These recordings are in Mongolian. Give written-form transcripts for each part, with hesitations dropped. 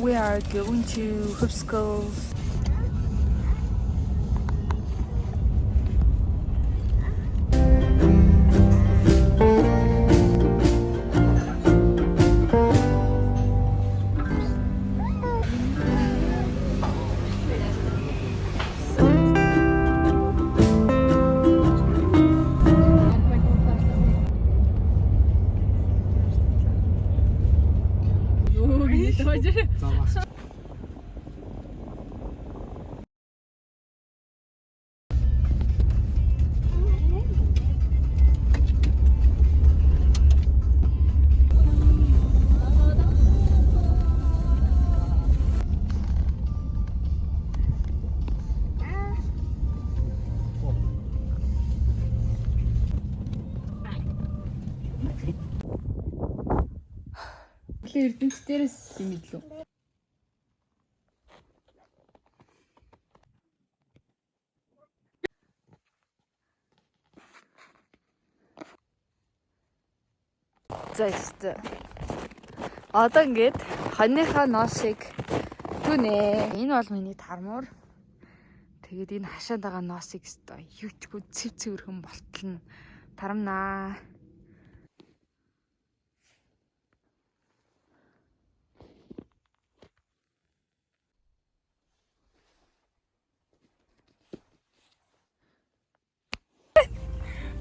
We are going to Hupskov. Эрдэнэт дээрээс юм илүү. За ёстой. Одоо ингээд хоньныхаа ноосыг гүнэ. Энэ бол миний тармуур. Тэгээд энэ хашаанд байгаа ноосыг өстой юучгүй цэв цэвэрхэн болтолно. Тарамнаа.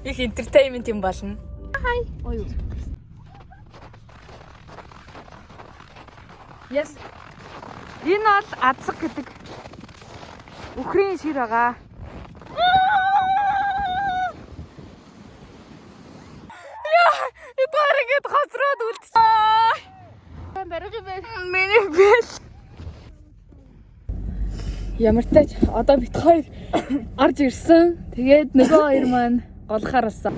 Их entertainment юм болно. Hi. Ой. Yes. Энэ бол азаг гэдэг үхрийн шир байгаа. Яа, эдгээр ингэж хоцроод үлдсэн. Миний бэл. Ямар ч тач одоо бит хоёр орж ирсэн. Тэгээд нөгөө хоёр маань голохоор болсон.